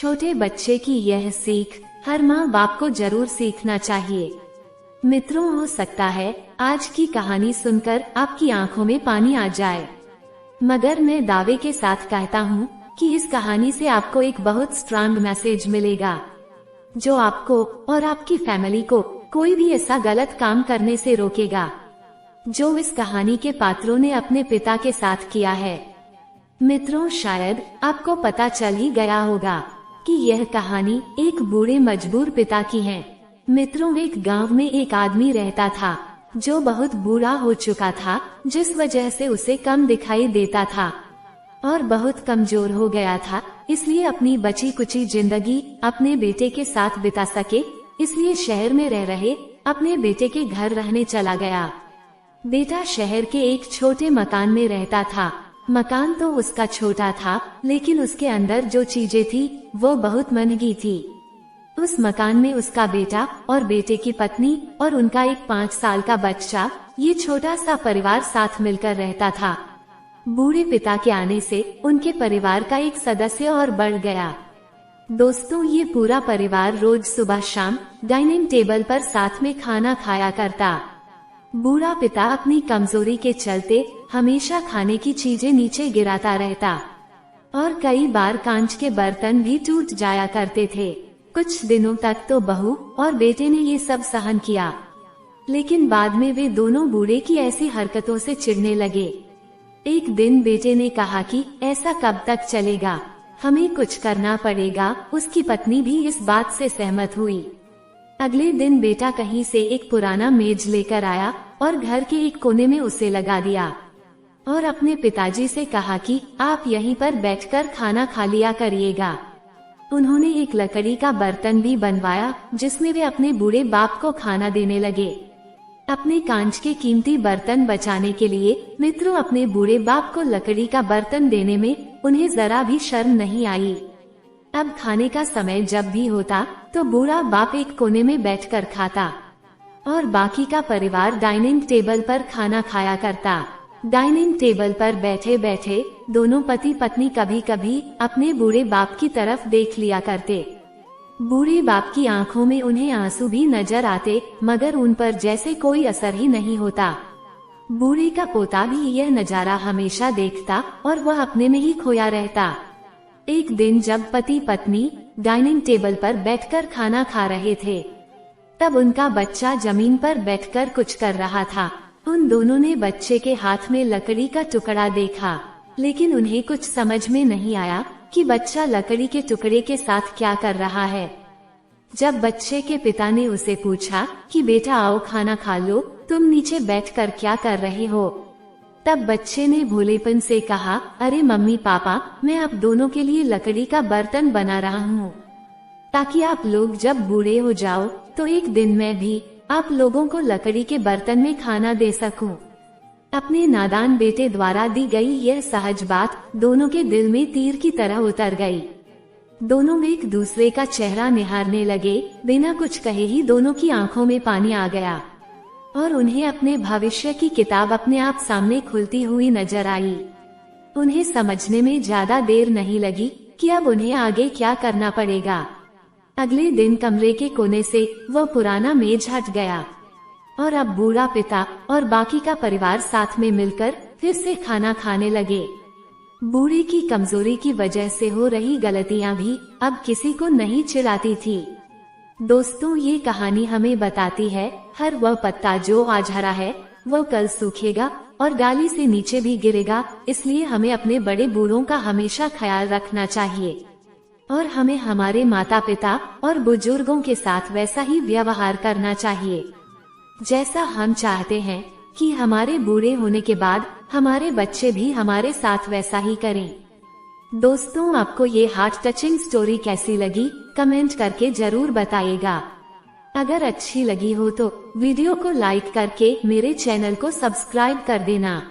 छोटे बच्चे की यह सीख हर माँ बाप को जरूर सीखना चाहिए। मित्रों, हो सकता है आज की कहानी सुनकर आपकी आंखों में पानी आ जाए, मगर मैं दावे के साथ कहता हूँ कि इस कहानी से आपको एक बहुत स्ट्रांग मैसेज मिलेगा, जो आपको और आपकी फैमिली को कोई भी ऐसा गलत काम करने से रोकेगा, जो इस कहानी के पात्रों ने अपने पिता के साथ किया है। मित्रों, शायद आपको पता चल ही गया होगा कि यह कहानी एक बूढ़े मजबूर पिता की है। मित्रों, एक गांव में एक आदमी रहता था जो बहुत बूढ़ा हो चुका था, जिस वजह से उसे कम दिखाई देता था और बहुत कमजोर हो गया था। इसलिए अपनी बची कुची जिंदगी अपने बेटे के साथ बिता सके, इसलिए शहर में रह रहे अपने बेटे के घर रहने चला गया। बेटा शहर के एक छोटे मकान में रहता था। मकान तो उसका छोटा था, लेकिन उसके अंदर जो चीजें थी वो बहुत महंगी थी। उस मकान में उसका बेटा और बेटे की पत्नी और उनका एक 5 साल का बच्चा, ये छोटा सा परिवार साथ मिलकर रहता था। बूढ़े पिता के आने से उनके परिवार का एक सदस्य और बढ़ गया। दोस्तों, ये पूरा परिवार रोज सुबह शाम डाइनिंग टेबल पर साथ में खाना खाया करता। बूढ़ा पिता अपनी कमजोरी के चलते हमेशा खाने की चीजें नीचे गिराता रहता और कई बार कांच के बर्तन भी टूट जाया करते थे। कुछ दिनों तक तो बहू और बेटे ने ये सब सहन किया, लेकिन बाद में वे दोनों बूढ़े की ऐसी हरकतों से चिढ़ने लगे। एक दिन बेटे ने कहा कि ऐसा कब तक चलेगा, हमें कुछ करना पड़ेगा। उसकी पत्नी भी इस बात से सहमत हुई। अगले दिन बेटा कहीं से एक पुराना मेज लेकर आया और घर के एक कोने में उसे लगा दिया और अपने पिताजी से कहा कि आप यहीं पर बैठकर खाना खा लिया करिएगा। उन्होंने एक लकड़ी का बर्तन भी बनवाया जिसमें वे अपने बूढ़े बाप को खाना देने लगे। अपने कांच के कीमती बर्तन बचाने के लिए मित्रों, अपने बूढ़े बाप को लकड़ी का बर्तन देने में उन्हें जरा भी शर्म नहीं आई। अब खाने का समय जब भी होता तो बूढ़ा बाप एक कोने में बैठकर खाता और बाकी का परिवार डाइनिंग टेबल पर खाना खाया करता। डाइनिंग टेबल पर बैठे बैठे दोनों पति पत्नी कभी कभी अपने बूढ़े बाप की तरफ देख लिया करते। बूढ़े बाप की आंखों में उन्हें आंसू भी नजर आते, मगर उन पर जैसे कोई असर ही नहीं होता। बूढ़े का पोता भी यह नजारा हमेशा देखता और वह अपने में ही खोया रहता। एक दिन जब पति पत्नी डाइनिंग टेबल पर बैठकर खाना खा रहे थे, तब उनका बच्चा जमीन पर बैठकर कुछ कर रहा था। उन दोनों ने बच्चे के हाथ में लकड़ी का टुकड़ा देखा, लेकिन उन्हें कुछ समझ में नहीं आया कि बच्चा लकड़ी के टुकड़े के साथ क्या कर रहा है। जब बच्चे के पिता ने उसे पूछा कि बेटा आओ खाना खा लो, तुम नीचे बैठकर क्या कर रहे हो, तब बच्चे ने भोलेपन से कहा, अरे मम्मी पापा, मैं आप दोनों के लिए लकड़ी का बर्तन बना रहा हूँ, ताकि आप लोग जब बूढ़े हो जाओ तो एक दिन मैं भी आप लोगों को लकड़ी के बर्तन में खाना दे सकूं। अपने नादान बेटे द्वारा दी गई यह सहज बात दोनों के दिल में तीर की तरह उतर गई। दोनों एक दूसरे का चेहरा निहारने लगे। बिना कुछ कहे ही दोनों की आंखों में पानी आ गया और उन्हें अपने भविष्य की किताब अपने आप सामने खुलती हुई नजर आई। उन्हें समझने में ज्यादा देर नहीं लगी कि अब उन्हें आगे क्या करना पड़ेगा। अगले दिन कमरे के कोने से वह पुराना मेज हट गया और अब बूढ़ा पिता और बाकी का परिवार साथ में मिलकर फिर से खाना खाने लगे। बूढ़े की कमजोरी की वजह से हो रही गलतियां भी अब किसी को नहीं चिढ़ाती थी। दोस्तों, ये कहानी हमें बताती है, हर वह पत्ता जो आज हरा है वह कल सूखेगा और डाली से नीचे भी गिरेगा। इसलिए हमें अपने बड़े बूढ़ों का हमेशा ख्याल रखना चाहिए और हमें हमारे माता पिता और बुजुर्गों के साथ वैसा ही व्यवहार करना चाहिए जैसा हम चाहते हैं कि हमारे बूढ़े होने के बाद हमारे बच्चे भी हमारे साथ वैसा ही करें। दोस्तों, आपको ये हार्ट टचिंग स्टोरी कैसी लगी कमेंट करके जरूर बताइएगा। अगर अच्छी लगी हो तो वीडियो को लाइक करके मेरे चैनल को सब्सक्राइब कर देना।